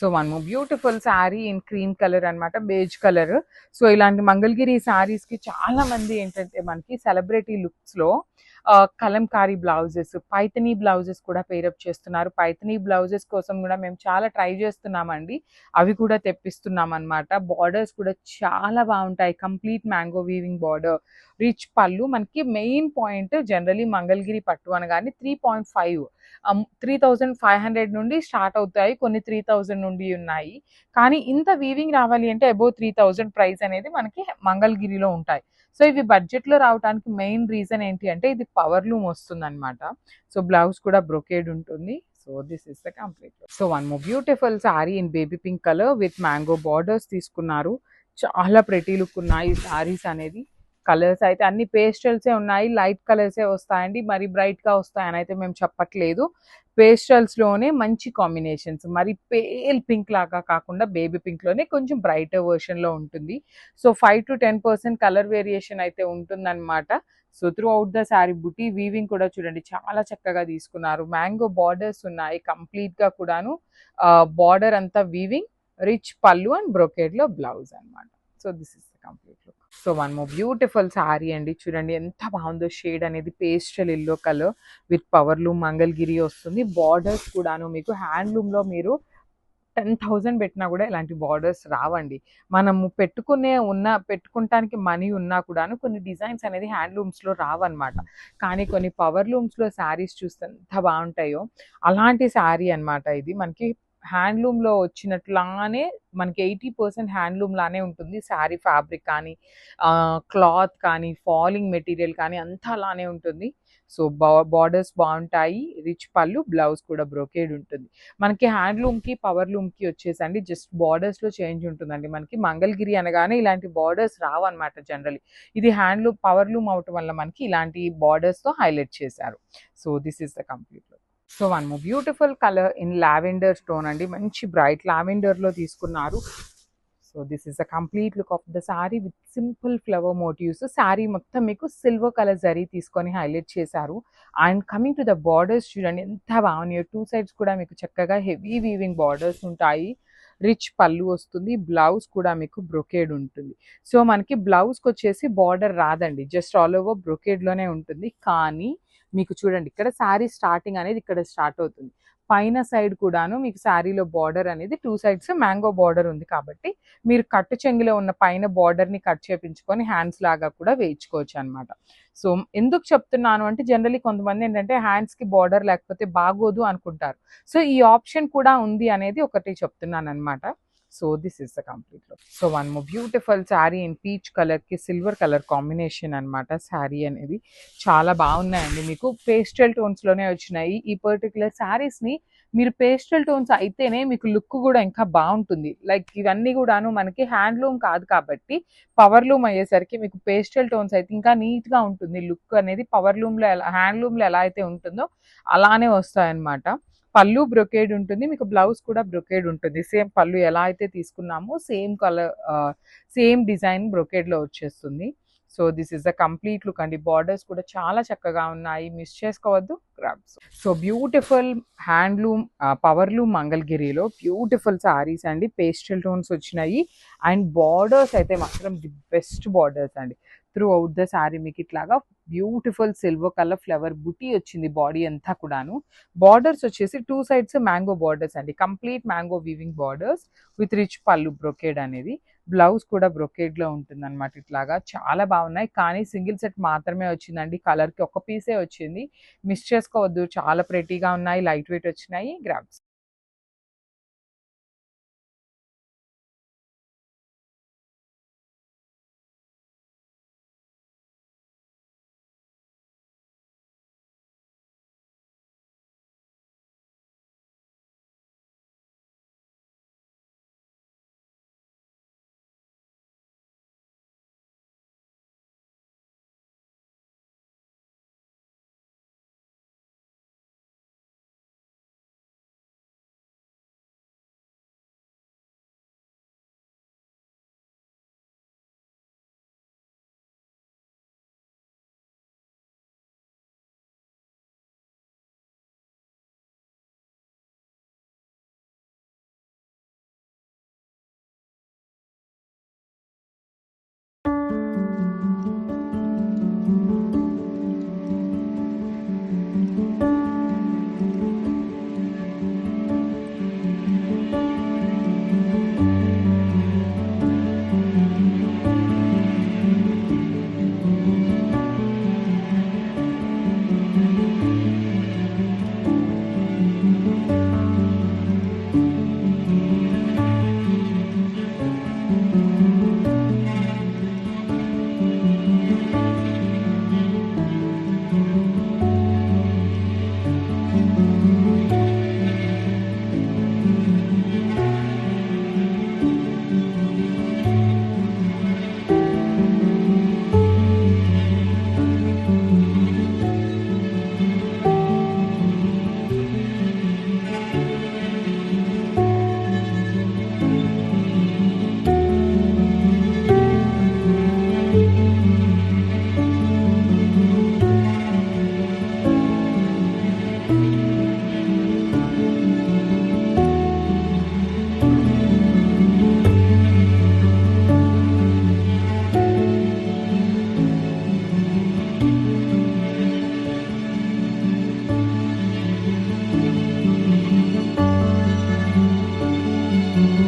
So one more beautiful sari in cream colour అన్నమాట, beige colour. So ఇలాంటి మంగళగిరి శారీస్ కి చాలా మంది ఏంటంటే మనకి సెలబ్రిటీ లుక్స్ లో కలంకారీ బ్లౌజెస్, పైథనీ బ్లౌజెస్ కూడా పేరప్ చేస్తున్నారు. పైథనీ బ్లౌజెస్ కోసం కూడా మేము చాలా ట్రై చేస్తున్నామండి, అవి కూడా తెప్పిస్తున్నాం అనమాట. బార్డర్స్ కూడా చాలా బాగుంటాయి, complete mango weaving border, rich పళ్ళు. మనకి మెయిన్ పాయింట్ జనరలీ మంగళగిరి పట్టు అనగానే 3.5 3,500 నుండి స్టార్ట్ అవుతాయి, కొన్ని 3,000 నుండి ఉన్నాయి. కానీ ఇంత వీవింగ్ రావాలి అంటే అబౌవ్ 3,000 ప్రైస్ అనేది మనకి మంగళగిరిలో ఉంటాయి. సో ఇవి బడ్జెట్లో రావడానికి మెయిన్ రీజన్ ఏంటి అంటే ఇది పవర్ లూమ్ వస్తుంది అనమాట. సో బ్లౌజ్ కూడా బ్రొకేడ్ ఉంటుంది. So this is the complete. So one more beautiful sari in baby pink colour with mango borders తీసుకున్నారు. చాలా ప్రెటీ లుక్ ఉన్నాయి శారీస్ అనేది. కలర్స్ అయితే అన్ని పేస్టల్సే ఉన్నాయి, లైట్ కలర్సే వస్తాయండి, మరి బ్రైట్గా వస్తాయని అయితే మేము చెప్పట్లేదు. పేస్టల్స్లోనే మంచి కాంబినేషన్స్, మరి పేల్ పింక్ లాగా కాకుండా బేబీ పింక్లోనే కొంచెం బ్రైటర్ వర్షన్లో ఉంటుంది. సో 5 to 10% కలర్ వేరియేషన్ అయితే ఉంటుందన్నమాట. So through out the sari buti weaving కూడా చూడండి చాలా చక్కగా తీసుకున్నారు. మ్యాంగో బార్డర్స్ ఉన్నాయి కంప్లీట్గా కూడాను. బార్డర్ అంతా వీవింగ్, రిచ్ పళ్ళు అండ్ బ్రొకేడ్లో బ్లౌజ్ అనమాట. So this is the complete look. So one more beautiful sari అండి, చూడండి ఎంత బాగుందో. షేడ్ అనేది pastel yellow colour with power loom Mangalagiri వస్తుంది. బార్డర్స్ కూడాను మీకు హ్యాండ్లూమ్లో మీరు 10,000 పెట్టినా కూడా ఇలాంటి బార్డర్స్ రావండి. మనము పెట్టుకుంటానికి మనీ ఉన్నా కూడాను కొన్ని డిజైన్స్ అనేది హ్యాండ్లూమ్స్లో రావన్నమాట. కానీ కొన్ని పవర్ లూమ్స్లో శారీస్ చూస్తే ఎంత బాగుంటాయో అలాంటి శారీ అనమాట ఇది. మనకి హ్యాండ్లూమ్లో వచ్చినట్లానే మనకి 80% హ్యాండ్లూమ్ లానే ఉంటుంది. శారీ ఫ్యాబ్రిక్ కానీ, క్లాత్ కానీ, ఫాలింగ్ మెటీరియల్ కానీ అంతా అలానే ఉంటుంది. సో బార్డర్స్ బాగుంటాయి, రిచ్ పళ్ళు, బ్లౌజ్ కూడా బ్రోకేడ్ ఉంటుంది. మనకి హ్యాండ్లూమ్కి పవర్ లూమ్కి వచ్చేసండి జస్ట్ బార్డర్స్లో చేంజ్ ఉంటుందండి. మనకి మంగళగిరి అనగానే ఇలాంటి బార్డర్స్ రావన్నమాట జనరలీ. ఇది హ్యాండ్లూమ్ పవర్ లూమ్ అవటం వల్ల మనకి ఇలాంటి బార్డర్స్తో హైలైట్ చేశారు. So this is the complete look. So one more beautiful colour in lavender stone అండి, మంచి బ్రైట్ లావెండర్లో తీసుకున్నారు. So this is the complete look of the sari with simple flower motives. Sari మొత్తం మీకు సిల్వర్ కలర్ జరీ తీసుకొని హైలైట్ చేశారు. And coming to the borders చూడండి ఎంత బాగున్నాయో. 2 సైడ్స్ కూడా మీకు చక్కగా హెవీ వీవింగ్ బార్డర్స్ ఉంటాయి. రిచ్ పళ్ళు వస్తుంది, బ్లౌజ్ కూడా మీకు బ్రొకేడ్ ఉంటుంది. సో మనకి బ్లౌజ్కి వచ్చేసి బార్డర్ రాదండి, జస్ట్ ఆల్ ఓవర్ బ్రొకేడ్లోనే ఉంటుంది. కానీ మీకు చూడండి ఇక్కడ శారీ స్టార్టింగ్ అనేది ఇక్కడ స్టార్ట్ అవుతుంది. పైన సైడ్ కూడాను మీకు శారీలో బార్డర్ అనేది 2 సైడ్స్ మ్యాంగో బార్డర్ ఉంది కాబట్టి మీరు కట్టు చెంగులో ఉన్న పైన బార్డర్ని కట్ చేపించుకొని హ్యాండ్స్ లాగా కూడా వేయించుకోవచ్చు అనమాట. సో ఎందుకు చెప్తున్నాను అంటే జనరలీ కొంతమంది ఏంటంటే హ్యాండ్స్కి బార్డర్ లేకపోతే బాగోదు అనుకుంటారు. సో ఈ ఆప్షన్ కూడా ఉంది అనేది ఒకటి చెప్తున్నాను అనమాట. So this is the complete look. So one more beautiful sari in peach కలర్కి సిల్వర్ కలర్ కాంబినేషన్ అనమాట. శారీ అనేది చాలా బాగున్నాయండి, మీకు పేస్టల్ టోన్స్లోనే వచ్చినాయి. ఈ పర్టికులర్ శారీస్ని మీరు పేస్టల్ టోన్స్ అయితేనే మీకు లుక్ కూడా ఇంకా బాగుంటుంది. లైక్ ఇవన్నీ కూడాను మనకి హ్యాండ్లూమ్ కాదు కాబట్టి పవర్ లూమ్ అయ్యేసరికి మీకు పేస్టల్ టోన్స్ అయితే ఇంకా నీట్గా ఉంటుంది. లుక్ అనేది పవర్ లూమ్లో హ్యాండ్లూమ్లో ఎలా అయితే ఉంటుందో అలానే వస్తాయన్నమాట. పళ్ళు బ్రొకేడ్ ఉంటుంది, మీకు బ్లౌజ్ కూడా బ్రొకేడ్ ఉంటుంది. సేమ్ పళ్ళు ఎలా అయితే తీసుకున్నామో సేమ్ కలర్ సేమ్ డిజైన్ బ్రొకేడ్లో వచ్చేస్తుంది. So this is the complete look అండి. బార్డర్స్ కూడా చాలా చక్కగా ఉన్నాయి, మిస్ చేసుకోవద్దు. Grabs. So beautiful handloom power loom మంగళగిరిలో బ్యూటిఫుల్ శారీస్ అండి, పేస్టల్ టోన్స్ వచ్చినాయి. అండ్ బార్డర్స్ అయితే మాత్రం ది బెస్ట్ బార్డర్స్ అండి. త్రూ అవుట్ ద శారీ మీకు ఇట్లాగా బ్యూటిఫుల్ సిల్వర్ కలర్ ఫ్లవర్ బుటీ వచ్చింది బాడీ అంతా కూడాను. బార్డర్స్ వచ్చేసి 2 సైడ్స్ మ్యాంగో బార్డర్స్ అండి, complete mango weaving borders with rich పళ్ళు బ్రొకేడ్ అనేది. బ్లౌజ్ కూడా బ్రొకేడ్లో ఉంటుంది అనమాట. ఇట్లాగా చాలా బాగున్నాయి. కానీ సింగిల్ సెట్ మాత్రమే వచ్చిందండి, కలర్కి ఒక పీసే వచ్చింది, మిస్ చేసుకోవద్దు. చాలా ప్రెటీగా ఉన్నాయి, లైట్ వెయిట్ వచ్చినాయి. గ్రాబ్స్.